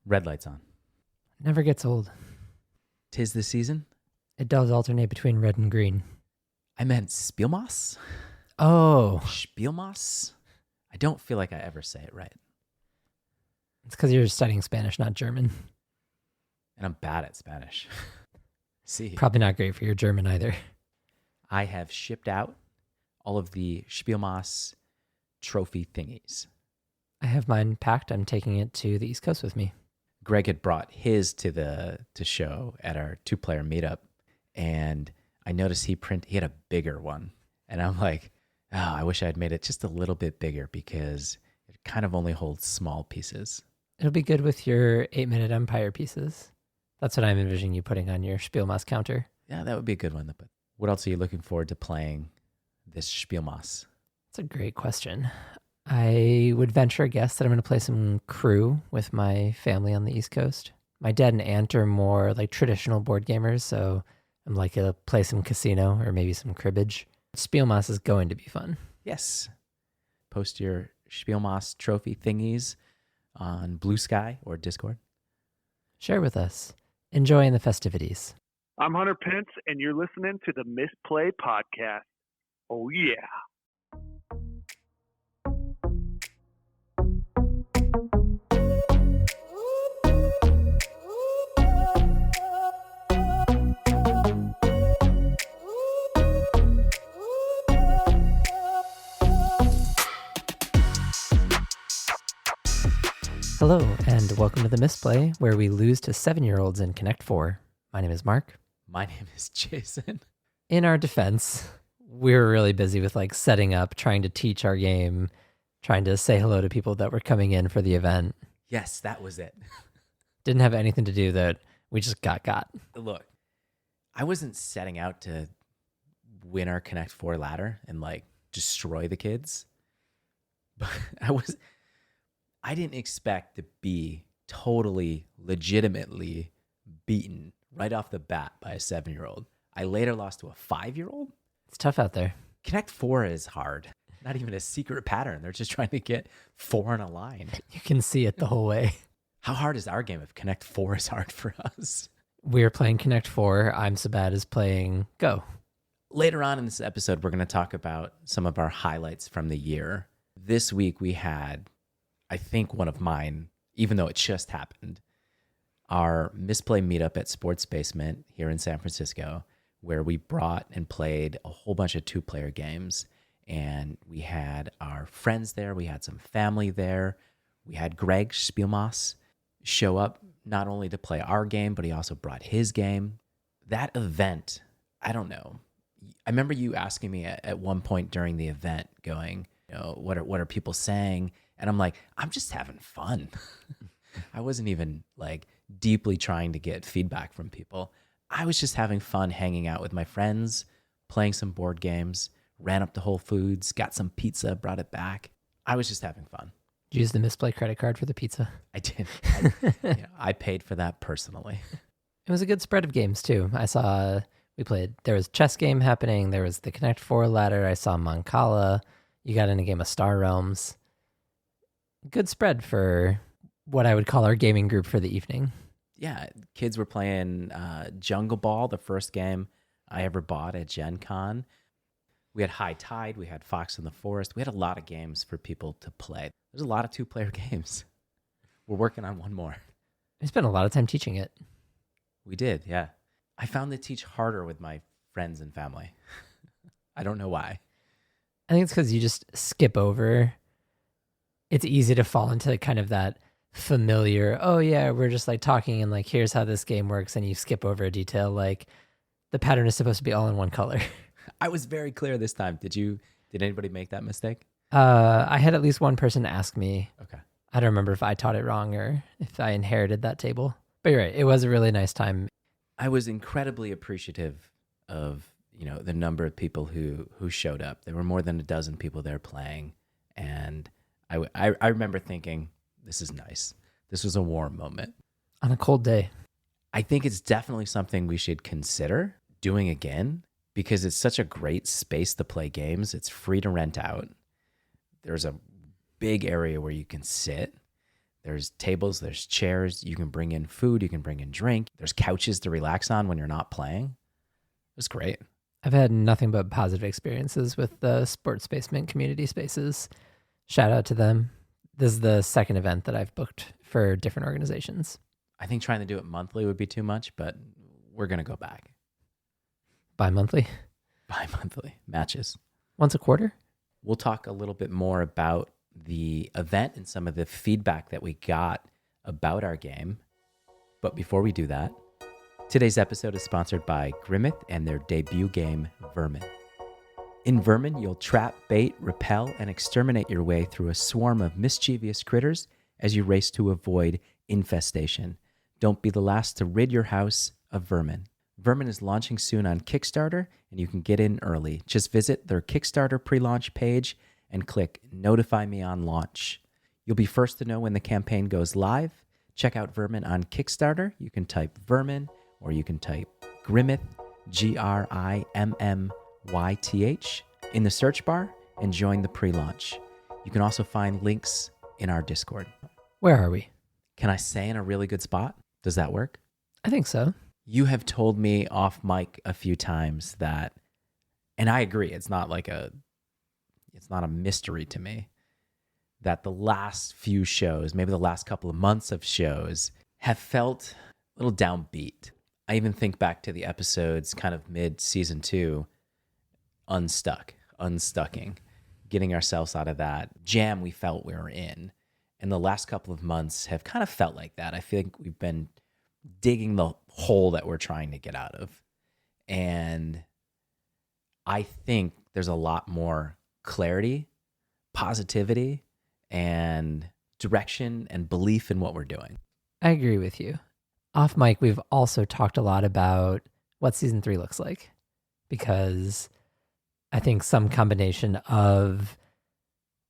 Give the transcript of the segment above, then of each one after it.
Red light's on. Never gets old. 'Tis the season. It does alternate between red and green. I meant Spielmass. Oh, Spielmass? I don't feel like I ever say it right. it's because you're studying Spanish, not German. And I'm bad at Spanish. See, Probably not great for your German either. I have shipped out all of the Spielmass trophy thingies. I have mine packed. I'm taking it to the East Coast with me. Greg had brought his to show at our 2-player meetup, and I noticed he had a bigger one, and I'm like, oh, I wish I had made it just a little bit bigger because it kind of only holds small pieces. It'll be good with your 8-minute Empire pieces. That's what I'm envisioning you putting on your Spielmass counter. Yeah, that would be a good one. But what else are you looking forward to playing this Spielmass? That's a great question. I would venture a guess that I'm going to play some Crew with my family on the East Coast. My dad and aunt are more like traditional board gamers, so I'm likely to play some Casino or maybe some Cribbage. Spielmass is going to be fun. Yes. Post your Spielmass trophy thingies on Blue Sky or Discord. Share with us. Enjoying the festivities. I'm Hunter Pence, and you're listening to the Misplay podcast. Oh, yeah. Hello, and welcome to the Misplay, where we lose to 7-year-olds in Connect 4. My name is Mark. My name is Jason. In our defense, we were really busy with like setting up, trying to teach our game, trying to say hello to people that were coming in for the event. Yes, that was it. Didn't have anything to do that we just got. Look, I wasn't setting out to win our Connect 4 ladder and like destroy the kids. But I didn't expect to be totally legitimately beaten right off the bat by a 7-year-old. I later lost to a 5-year-old. It's tough out there. Connect 4 is hard. Not even a secret pattern. They're just trying to get 4 in a line. You can see it the whole way. How hard is our game if Connect 4 is hard for us? We're playing Connect 4. I'm so bad as playing Go. Later on in this episode, we're going to talk about some of our highlights from the year. This week we had, I think, one of mine, even though it just happened, our Misplay meetup at Sports Basement here in San Francisco, where we brought and played a whole bunch of 2-player games. And we had our friends there. We had some family there. We had Greg Spielmass show up not only to play our game, but he also brought his game. That event, I don't know. I remember you asking me at one point during the event going, what are people saying? And I'm like, I'm just having fun. I wasn't even like deeply trying to get feedback from people. I was just having fun hanging out with my friends, playing some board games, ran up to Whole Foods, got some pizza, brought it back. I was just having fun. Did you use the Misplay credit card for the pizza? I did. I paid for that personally. It was a good spread of games too. I saw there was a chess game happening. There was the Connect 4 ladder. I saw Mancala. You got in a game of Star Realms. Good spread for what I would call our gaming group for the evening. Yeah, kids were playing Jungle Ball, the first game I ever bought at Gen Con. We had High Tide, we had Fox in the Forest. We had a lot of games for people to play. There's a lot of 2-player games. We're working on one more. I spent a lot of time teaching it. We did, yeah. I found to teach harder with my friends and family. I don't know why. I think it's because you just skip over. It's easy to fall into kind of that familiar, oh yeah, we're just like talking and like, here's how this game works. And you skip over a detail like the pattern is supposed to be all in one color. I was very clear this time. Did anybody make that mistake? I had at least one person ask me. Okay. I don't remember if I taught it wrong or if I inherited that table. But you're right. It was a really nice time. I was incredibly appreciative of, the number of people who showed up. There were more than a dozen people there playing. And I remember thinking, this is nice. This was a warm moment. On a cold day. I think it's definitely something we should consider doing again because it's such a great space to play games. It's free to rent out. There's a big area where you can sit. There's tables, there's chairs. You can bring in food, you can bring in drink. There's couches to relax on when you're not playing. It's great. I've had nothing but positive experiences with the sports basement community spaces. Shout out to them. This is the second event that I've booked for different organizations. I think trying to do it monthly would be too much, but we're going to go back. Bi-monthly? Bi-monthly matches. Once a quarter? We'll talk a little bit more about the event and some of the feedback that we got about our game. But before we do that, today's episode is sponsored by Grimmeth and their debut game, Vermin. In Vermin, you'll trap, bait, repel, and exterminate your way through a swarm of mischievous critters as you race to avoid infestation. Don't be the last to rid your house of vermin. Vermin is launching soon on Kickstarter, and you can get in early. Just visit their Kickstarter pre-launch page and click Notify Me on Launch. You'll be first to know when the campaign goes live. Check out Vermin on Kickstarter. You can type Vermin, or you can type Grimmeth, Grimmyth, in the search bar and join the pre-launch. You can also find links in our Discord. Where are we? Can I say in a really good spot? Does that work? I think so. You have told me off mic a few times that, and I agree, it's not a mystery to me, that the last few shows, maybe the last couple of months of shows, have felt a little downbeat. I even think back to the episodes kind of mid-season 2, unstucking, getting ourselves out of that jam we felt we were in. And the last couple of months have kind of felt like that. I feel like we've been digging the hole that we're trying to get out of. And I think there's a lot more clarity, positivity, and direction and belief in what we're doing. I agree with you. Off mic, we've also talked a lot about what season 3 looks like, because I think some combination of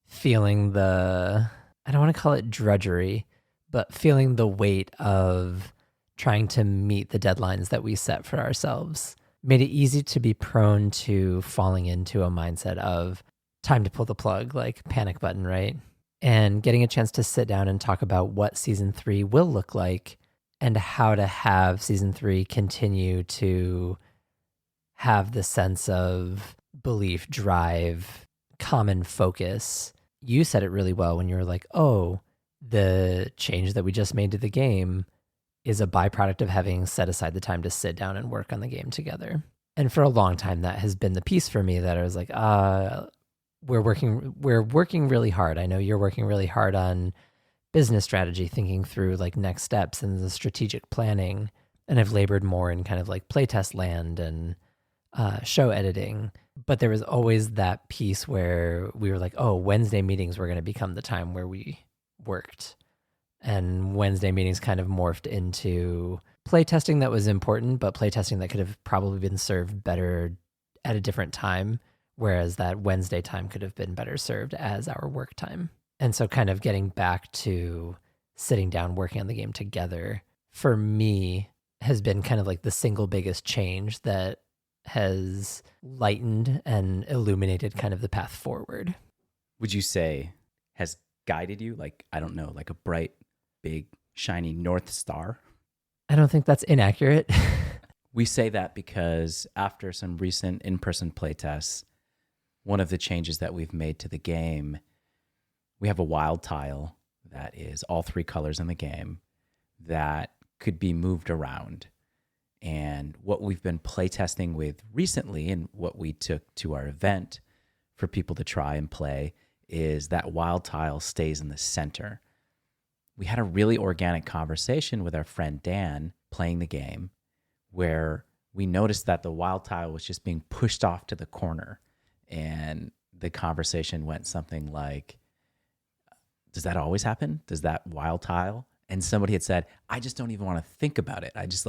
feeling I don't want to call it drudgery, but feeling the weight of trying to meet the deadlines that we set for ourselves made it easy to be prone to falling into a mindset of time to pull the plug, like panic button, right? And getting a chance to sit down and talk about what season 3 will look like and how to have season 3 continue to have the sense of belief, drive, common focus. You said it really well when you were like, oh, the change that we just made to the game is a byproduct of having set aside the time to sit down and work on the game together. And for a long time, that has been the piece for me that I was like, we're working really hard. I know you're working really hard on business strategy, thinking through like next steps and the strategic planning. And I've labored more in kind of like playtest land and show editing. But there was always that piece where we were like, oh, Wednesday meetings were going to become the time where we worked. And Wednesday meetings kind of morphed into playtesting that was important, but playtesting that could have probably been served better at a different time, whereas that Wednesday time could have been better served as our work time. And so kind of getting back to sitting down, working on the game together, for me, has been kind of like the single biggest change that has lightened and illuminated kind of the path forward. Would you say has guided you? Like, I don't know, like a bright, big, shiny North Star? I don't think that's inaccurate. We say that because after some recent in-person playtests, one of the changes that we've made to the game, we have a wild tile that is all 3 colors in the game that could be moved around. And what we've been playtesting with recently and what we took to our event for people to try and play is that wild tile stays in the center. We had a really organic conversation with our friend Dan playing the game where we noticed that the wild tile was just being pushed off to the corner. And the conversation went something like, does that always happen? Does that wild tile? And somebody had said, I just don't even want to think about it. I just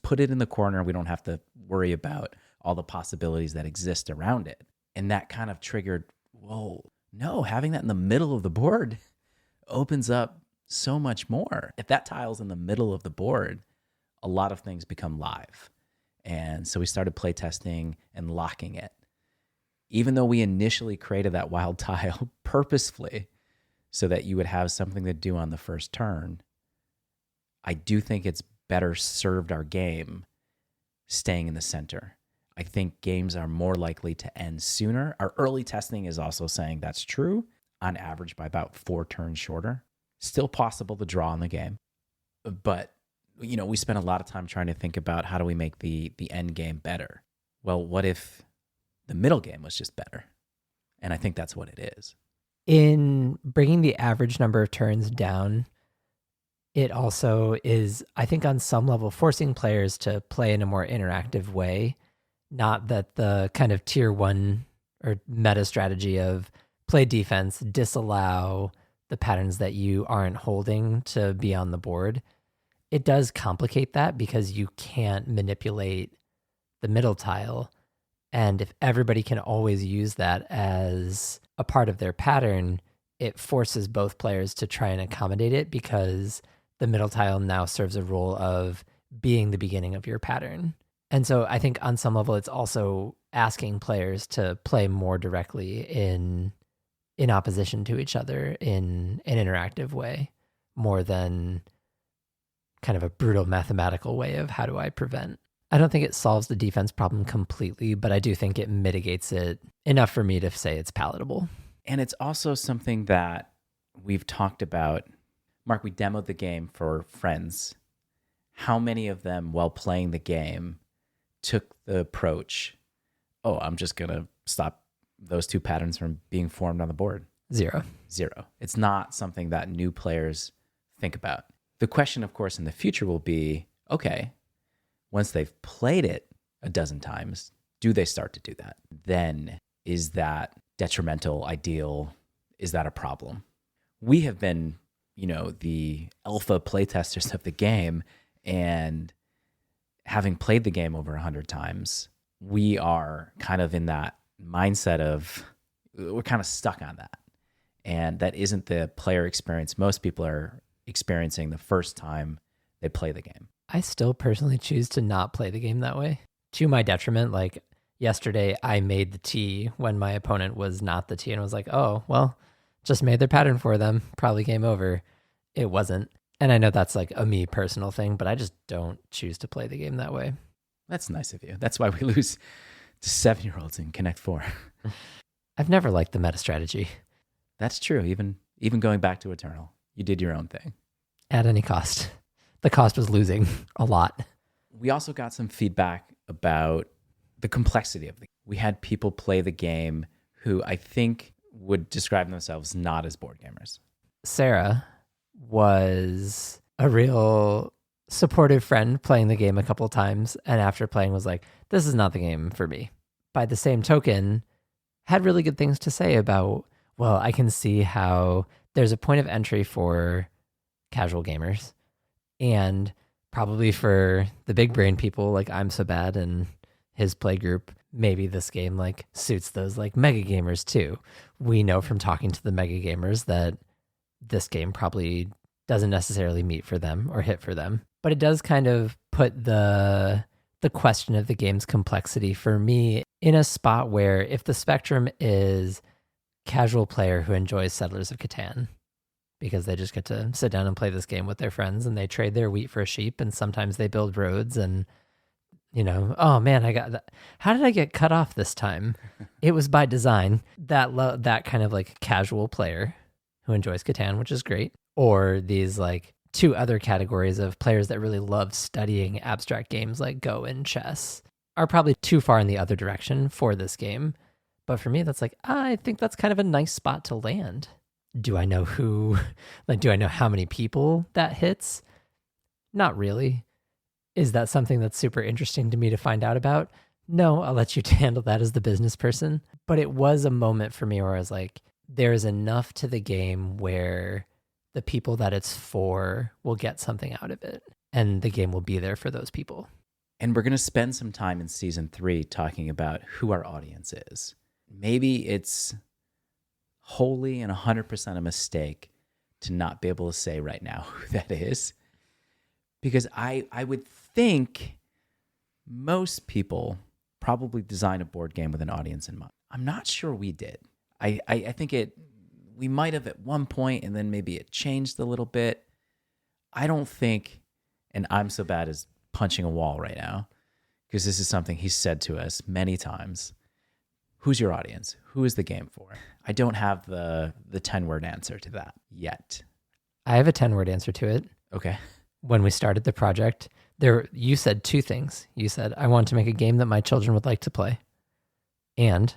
put it in the corner. We don't have to worry about all the possibilities that exist around it. And that kind of triggered, whoa, no, having that in the middle of the board opens up so much more. If that tile's in the middle of the board, a lot of things become live. And so we started playtesting and locking it. Even though we initially created that wild tile purposefully so that you would have something to do on the first turn, I do think it's better served our game staying in the center. I think games are more likely to end sooner. Our early testing is also saying that's true, on average by about 4 turns shorter. Still possible to draw in the game. But, we spent a lot of time trying to think about how do we make the end game better. Well, what if the middle game was just better? And I think that's what it is. In bringing the average number of turns down, it also is, I think, on some level, forcing players to play in a more interactive way. Not that the kind of tier 1 or meta strategy of play defense, disallow the patterns that you aren't holding to be on the board. It does complicate that because you can't manipulate the middle tile. And if everybody can always use that as a part of their pattern, it forces both players to try and accommodate it because the middle tile now serves a role of being the beginning of your pattern. And so I think on some level, it's also asking players to play more directly in opposition to each other in an interactive way, more than kind of a brutal mathematical way of how do I prevent. I don't think it solves the defense problem completely, but I do think it mitigates it enough for me to say it's palatable. And it's also something that we've talked about. Mark, we demoed the game for friends. How many of them, while playing the game, took the approach, I'm just going to stop those 2 patterns from being formed on the board? Zero. It's not something that new players think about. The question, of course, in the future will be, okay, once they've played it a dozen times, do they start to do that? Then is that detrimental, ideal? Is that a problem? We have been, the alpha playtesters of the game, and having played the game over 100 times, we are kind of in that mindset of we're kind of stuck on that. And that isn't the player experience most people are experiencing the first time they play the game. I still personally choose to not play the game that way, to my detriment. Like yesterday, I made the T when my opponent was not the T, and I was like, oh, well, just made their pattern for them. Probably game over. It wasn't. And I know that's like a me personal thing, but I just don't choose to play the game that way. That's nice of you. That's why we lose to 7-year-olds in Connect 4. I've never liked the meta strategy. That's true. Even going back to Eternal, you did your own thing. At any cost. The cost was losing a lot. We also got some feedback about the complexity of the game. We had people play the game who I think would describe themselves not as board gamers. Sarah was a real supportive friend playing the game a couple times, and after playing was like, this is not the game for me. By the same token, had really good things to say about, well, I can see how there's a point of entry for casual gamers, and probably for the big brain people like I'm so bad and his play group, maybe this game like suits those like mega gamers too. We know from talking to the mega gamers that this game probably doesn't necessarily meet for them or hit for them. But it does kind of put the question of the game's complexity for me in a spot where if the spectrum is casual player who enjoys Settlers of Catan because they just get to sit down and play this game with their friends and they trade their wheat for a sheep and sometimes they build roads and, oh man, I got that. How did I get cut off this time? It was by design. That kind of like casual player who enjoys Catan, which is great. Or these like 2 other categories of players that really love studying abstract games like Go and chess are probably too far in the other direction for this game. But for me, that's like, I think that's kind of a nice spot to land. Do I know who, do I know how many people that hits? Not really. Is that something that's super interesting to me to find out about? No, I'll let you handle that as the business person. But it was a moment for me where I was like, there is enough to the game where the people that it's for will get something out of it. And the game will be there for those people. And we're going to spend some time in season 3 talking about who our audience is. Maybe it's wholly and 100% a mistake to not be able to say right now who that is. Because I would think most people probably design a board game with an audience in mind. I'm not sure we did. I think we might have at one point, and then maybe it changed a little bit. I don't think, and I'm so bad as punching a wall right now, because this is something he's said to us many times. Who's your audience? Who is the game for? I don't have the 10-word answer to that yet. I have a 10-word answer to it. Okay. When we started the project, you said two things. You said, I want to make a game that my children would like to play. And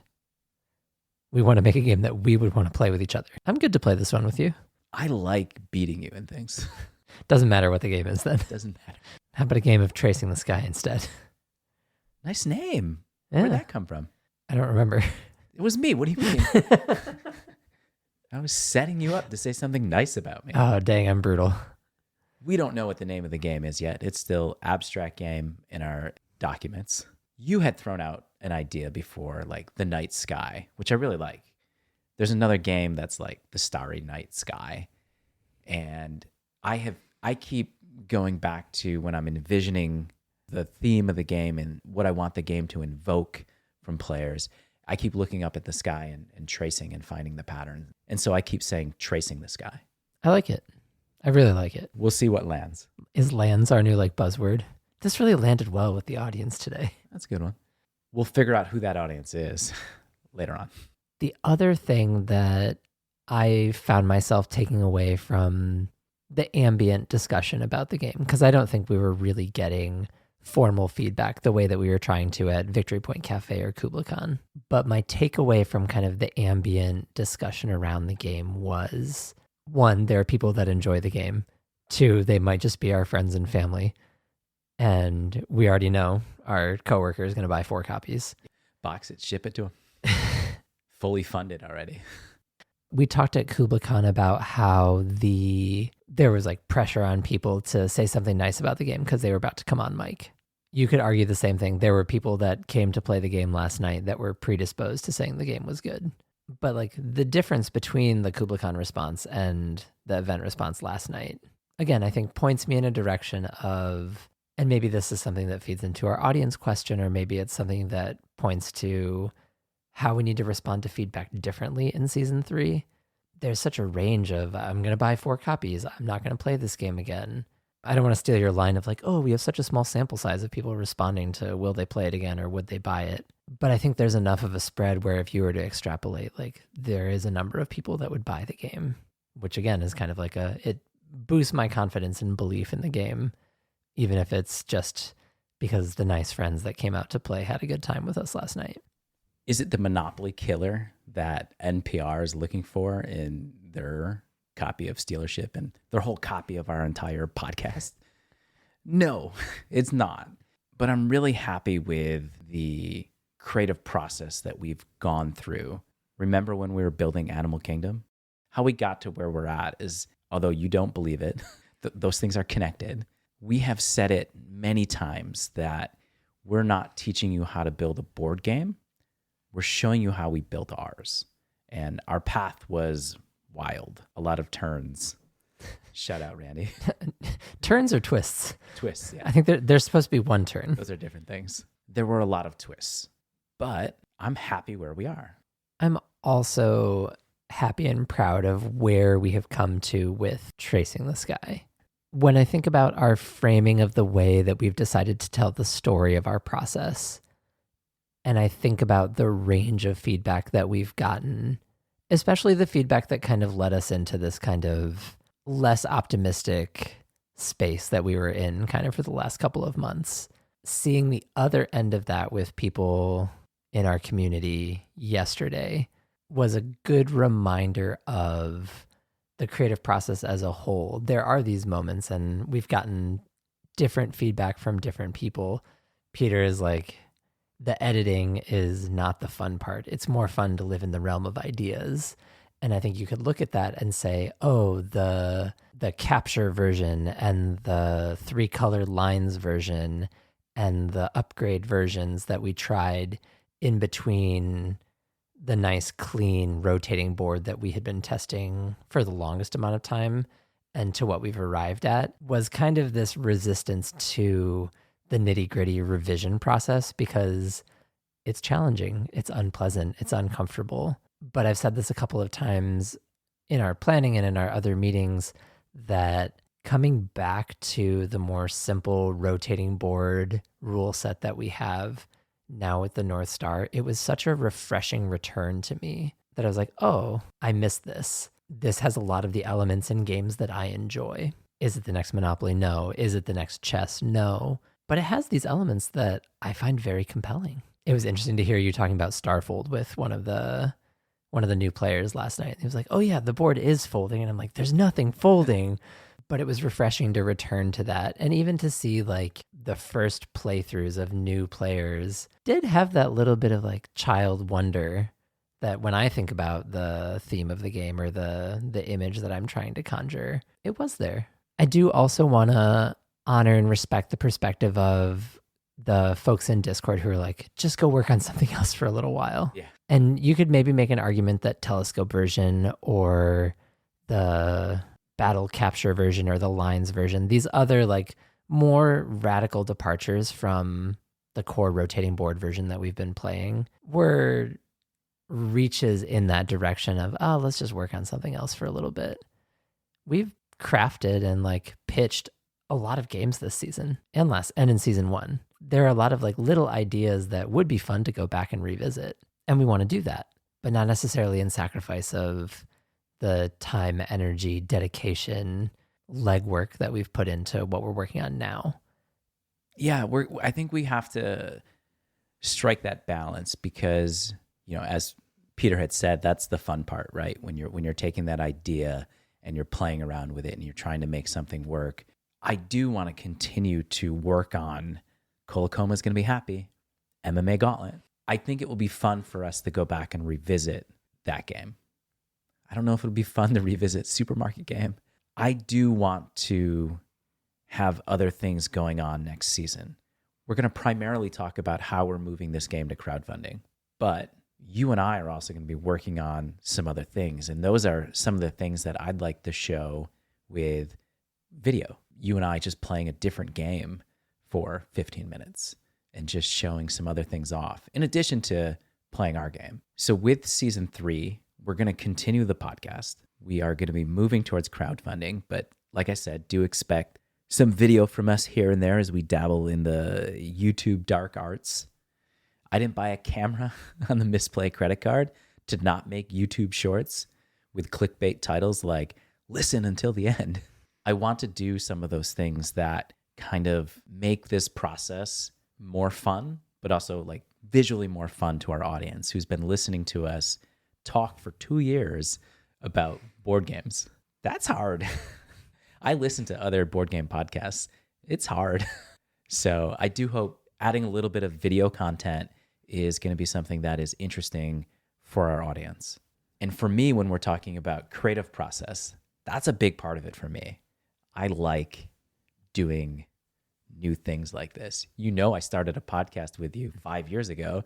we want to make a game that we would want to play with each other. I'm good to play this one with you. I like beating you in things. Doesn't matter what the game is then. Doesn't matter. How about a game of tracing the sky instead? Nice name. Yeah. Where'd that come from? I don't remember. It was me. What do you mean? I was setting you up to say something nice about me. Oh, dang, I'm brutal. We don't know what the name of the game is yet. It's still abstract game in our documents. You had thrown out an idea before, like the night sky, which I really like. There's another game that's like the starry night sky. And I keep going back to when I'm envisioning the theme of the game and what I want the game to invoke from players. I keep looking up at the sky and tracing and finding the pattern. And so I keep saying tracing the sky. I like it. I really like it. We'll see what lands. Is lands our new like buzzword? This really landed well with the audience today. That's a good one. We'll figure out who that audience is later on. The other thing that I found myself taking away from the ambient discussion about the game, because I don't think we were really getting formal feedback the way that we were trying to at Victory Point Cafe or Kubla Khan. But my takeaway from kind of the ambient discussion around the game was, one, there are people that enjoy the game. Two, they might just be our friends and family. And we already know our coworker is going to buy 4 copies. Box it, ship it to him. Fully funded already. We talked at Kubla Khan about how there was like pressure on people to say something nice about the game because they were about to come on mic. You could argue the same thing. There were people that came to play the game last night that were predisposed to saying the game was good. But like the difference between the Kubla Khan response and the event response last night, again, I think points me in a direction of, and maybe this is something that feeds into our audience question, or maybe it's something that points to how we need to respond to feedback differently in season 3. There's such a range of, I'm going to buy 4 copies. I'm not going to play this game again. I don't want to steal your line of like, oh, we have such a small sample size of people responding to will they play it again or would they buy it? But I think there's enough of a spread where if you were to extrapolate, like there is a number of people that would buy the game, which again is kind of like it boosts my confidence and belief in the game, even if it's just because the nice friends that came out to play had a good time with us last night. Is it the Monopoly killer that NPR is looking for in their copy of Stealership and their whole copy of our entire podcast? No, it's not. But I'm really happy with the creative process that we've gone through. Remember when we were building Animal Kingdom? How we got to where we're at is, although you don't believe it, those things are connected. We have said it many times that we're not teaching you how to build a board game. We're showing you how we built ours. And our path was wild. A lot of turns. Shout out, Randy. Turns or twists? Twists, yeah. I think there's supposed to be one turn. Those are different things. There were a lot of twists. But I'm happy where we are. I'm also happy and proud of where we have come to with Tracing the Sky. When I think about our framing of the way that we've decided to tell the story of our process, and I think about the range of feedback that we've gotten, especially the feedback that kind of led us into this kind of less optimistic space that we were in kind of for the last couple of months, seeing the other end of that with people in our community yesterday was a good reminder of the creative process as a whole. There are these moments, and we've gotten different feedback from different people. Peter is like, the editing is not the fun part. It's more fun to live in the realm of ideas. And I think you could look at that and say, oh, the capture version and the 3 colored lines version and the upgrade versions that we tried in between the nice, clean, rotating board that we had been testing for the longest amount of time and to what we've arrived at was kind of this resistance to the nitty-gritty revision process because it's challenging, it's unpleasant, it's uncomfortable. But I've said this a couple of times, in our planning and in our other meetings that coming back to the more simple rotating board rule set that we have now with the North Star, it was such a refreshing return to me that I was like, oh, I missed this. This has a lot of the elements in games that I enjoy. Is it the next Monopoly? No. Is it the next chess? No. But it has these elements that I find very compelling. It was interesting to hear you talking about Starfold with one of the new players last night. He was like, oh yeah, the board is folding. And I'm like, there's nothing folding. But it was refreshing to return to that. And even to see like the first playthroughs of new players did have that little bit of like child wonder that when I think about the theme of the game or the image that I'm trying to conjure, it was there. I do also want to honor and respect the perspective of the folks in Discord who are like, just go work on something else for a little while. Yeah. And you could maybe make an argument that Telescope version or the Battle Capture version or the Lines version, these other like more radical departures from the core rotating board version that we've been playing were reaches in that direction of, oh, let's just work on something else for a little bit. We've crafted and like pitched a lot of games this season and in season 1. There are a lot of like little ideas that would be fun to go back and revisit. And we want to do that, but not necessarily in sacrifice of the time, energy, dedication, legwork that we've put into what we're working on now. Yeah, I think we have to strike that balance because, as Peter had said, that's the fun part, right? When you're taking that idea and you're playing around with it and you're trying to make something work. I do want to continue to work on Colacoma's going to be happy, MMA Gauntlet. I think it will be fun for us to go back and revisit that game. I don't know if it'll be fun to revisit Supermarket Game. I do want to have other things going on next season. We're going to primarily talk about how we're moving this game to crowdfunding, but you and I are also going to be working on some other things, and those are some of the things that I'd like to show with video. You and I just playing a different game for 15 minutes and just showing some other things off, in addition to playing our game. So with season 3, we're going to continue the podcast. We are going to be moving towards crowdfunding, but like I said, do expect some video from us here and there as we dabble in the YouTube dark arts. I didn't buy a camera on the Misplay credit card to not make YouTube shorts with clickbait titles like, listen until the end. I want to do some of those things that kind of make this process more fun, but also like visually more fun to our audience who's been listening to us talk for 2 years about board games. That's hard. I listen to other board game podcasts. It's hard. So I do hope adding a little bit of video content is going to be something that is interesting for our audience. And for me, when we're talking about creative process, that's a big part of it for me. I like doing new things like this. I started a podcast with you 5 years ago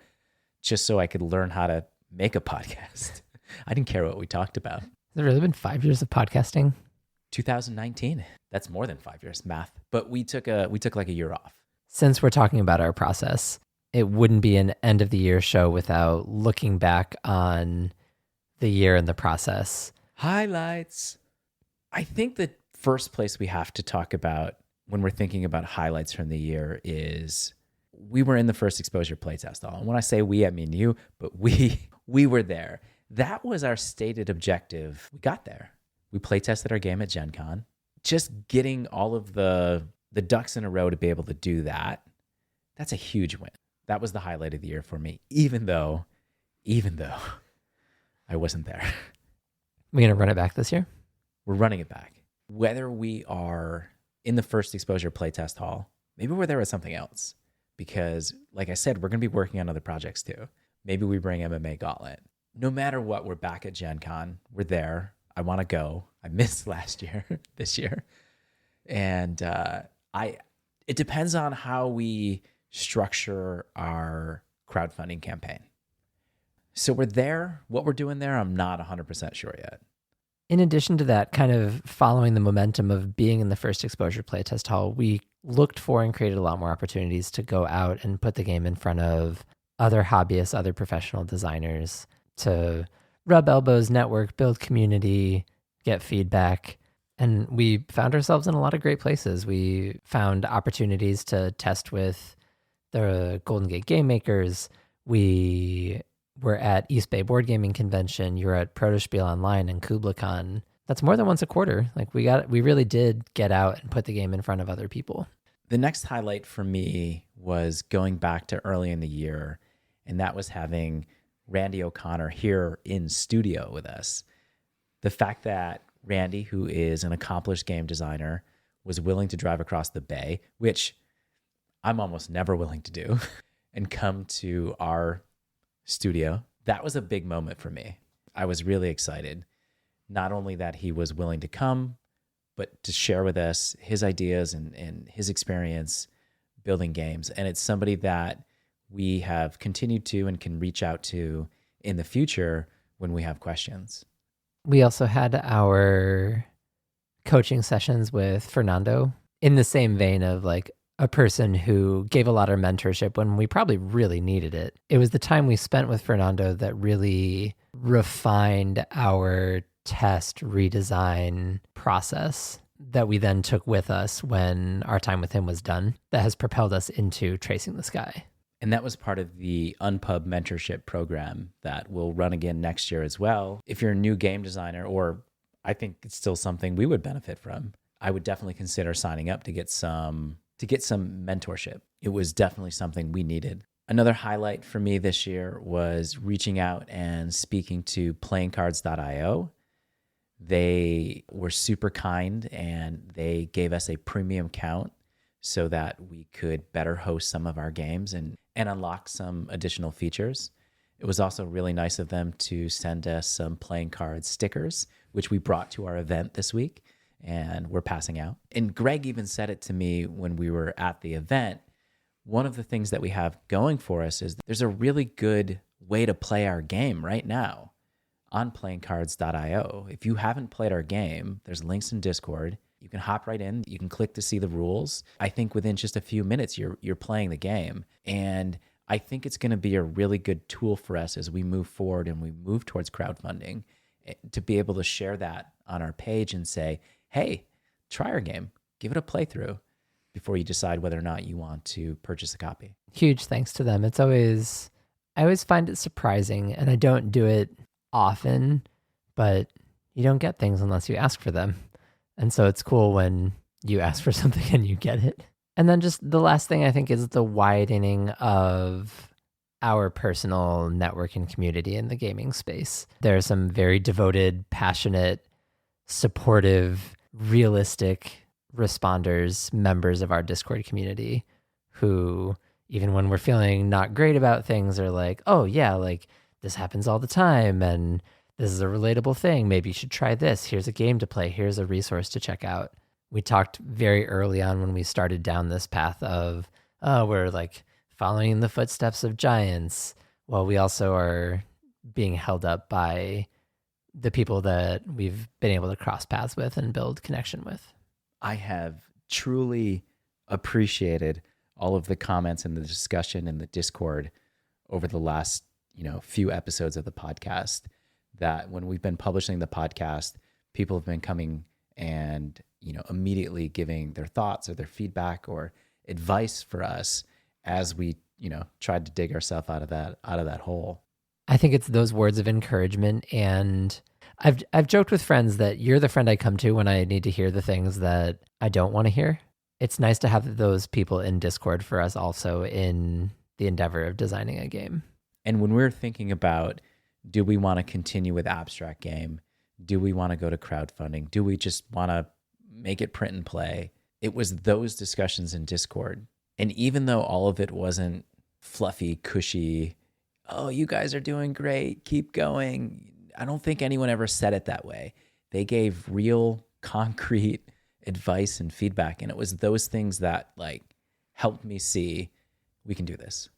just so I could learn how to make a podcast. I didn't care what we talked about. Has it really been 5 years of podcasting? 2019. That's more than 5 years, math. But we took like a year off. Since we're talking about our process, it wouldn't be an end of the year show without looking back on the year and the process. Highlights. I think the first place we have to talk about when we're thinking about highlights from the year is we were in the first exposure playtest hall. And when I say we, I mean you, but we were there. That was our stated objective. We got there. We playtested our game at Gen Con. Just getting all of the ducks in a row to be able to do that, that's a huge win. That was the highlight of the year for me, even though I wasn't there. We're going to run it back this year? We're running it back. Whether we are in the first exposure playtest hall, maybe we're there with something else. Because like I said, we're going to be working on other projects too. Maybe we bring MMA Gauntlet. No matter what, we're back at Gen Con. We're there. I want to go. I missed last year, this year. And it depends on how we structure our crowdfunding campaign. So we're there. What we're doing there, I'm not 100% sure yet. In addition to that, kind of following the momentum of being in the first exposure playtest hall, we looked for and created a lot more opportunities to go out and put the game in front of other hobbyists, other professional designers, to rub elbows, network, build community, get feedback. And we found ourselves in a lot of great places. We found opportunities to test with the Golden Gate Game Makers. We were at East Bay Board Gaming Convention. You were at Protospiel Online and KublaCon. That's more than once a quarter. Like we really did get out and put the game in front of other people. The next highlight for me was going back to early in the year, and that was having Randy O'Connor here in studio with us. The fact that Randy, who is an accomplished game designer, was willing to drive across the bay, which I'm almost never willing to do, and come to our studio. That was a big moment for me. I was really excited. Not only that he was willing to come, but to share with us his ideas and his experience building games. And it's somebody that we have continued to and can reach out to in the future when we have questions. We also had our coaching sessions with Fernando in the same vein of like a person who gave a lot of mentorship when we probably really needed it. It was the time we spent with Fernando that really refined our test redesign process that we then took with us when our time with him was done, that has propelled us into Tracing the Sky. And that was part of the Unpub mentorship program that will run again next year as well. If you're a new game designer, or I think it's still something we would benefit from, I would definitely consider signing up to get some mentorship. It was definitely something we needed. Another highlight for me this year was reaching out and speaking to playingcards.io. They were super kind and they gave us a premium account so that we could better host some of our games and unlock some additional features. It was also really nice of them to send us some playing cards stickers, which we brought to our event this week and we're passing out. And Greg even said it to me when we were at the event. One of the things that we have going for us is there's a really good way to play our game right now on playingcards.io. If you haven't played our game, there's links in Discord. You can hop right in. You can click to see the rules. I think within just a few minutes, you're playing the game. And I think it's going to be a really good tool for us as we move forward and we move towards crowdfunding, to be able to share that on our page and say, hey, try our game. Give it a playthrough before you decide whether or not you want to purchase a copy. Huge thanks to them. I always find it surprising, and I don't do it often, but you don't get things unless you ask for them. And so it's cool when you ask for something and you get it. And then just the last thing I think is the widening of our personal network and community in the gaming space. There are some very devoted, passionate, supportive, realistic responders, members of our Discord community who, even when we're feeling not great about things, are like, oh yeah, like this happens all the time and this is a relatable thing. Maybe you should try this. Here's a game to play. Here's a resource to check out. We talked very early on when we started down this path of, oh, we're like following in the footsteps of giants. Well, we also are being held up by the people that we've been able to cross paths with and build connection with. I have truly appreciated all of the comments and the discussion in the Discord over the last, few episodes of the podcast, that when we've been publishing the podcast, people have been coming and, immediately giving their thoughts or their feedback or advice for us as we, tried to dig ourselves out of that hole. I think it's those words of encouragement, and I've joked with friends that you're the friend I come to when I need to hear the things that I don't want to hear. It's nice to have those people in Discord for us also in the endeavor of designing a game. And when we're thinking about, do we want to continue with abstract game? Do we want to go to crowdfunding? Do we just want to make it print and play? It was those discussions in Discord. And even though all of it wasn't fluffy, cushy, oh, you guys are doing great, keep going, I don't think anyone ever said it that way. They gave real, concrete advice and feedback. And it was those things that helped me see, we can do this.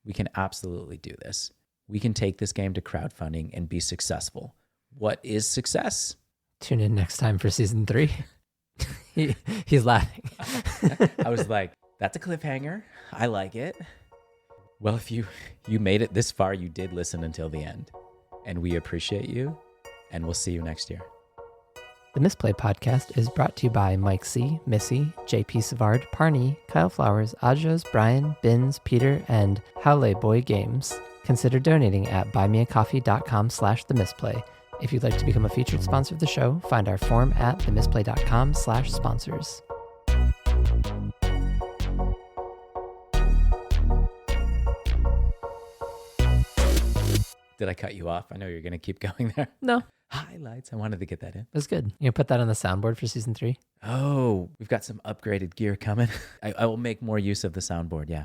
We can absolutely do this. We can take this game to crowdfunding and be successful. What is success? Tune in next time for season 3. He's laughing. I was like, that's a cliffhanger. I like it. Well, if you made it this far, you did listen until the end. And we appreciate you. And we'll see you next year. The Misplay podcast is brought to you by Mike C., Missy, JP Savard, Parney, Kyle Flowers, Ajos, Brian, Bins, Peter, and Howley Boy Games. Consider donating at buymeacoffee.com/themisplay. If you'd like to become a featured sponsor of the show, find our form at themisplay.com/sponsors. Did I cut you off? I know you're going to keep going there. No, Highlights. I wanted to get that in. it was good. You put that on the soundboard for season 3? Oh, we've got some upgraded gear coming. I will make more use of the soundboard. Yeah.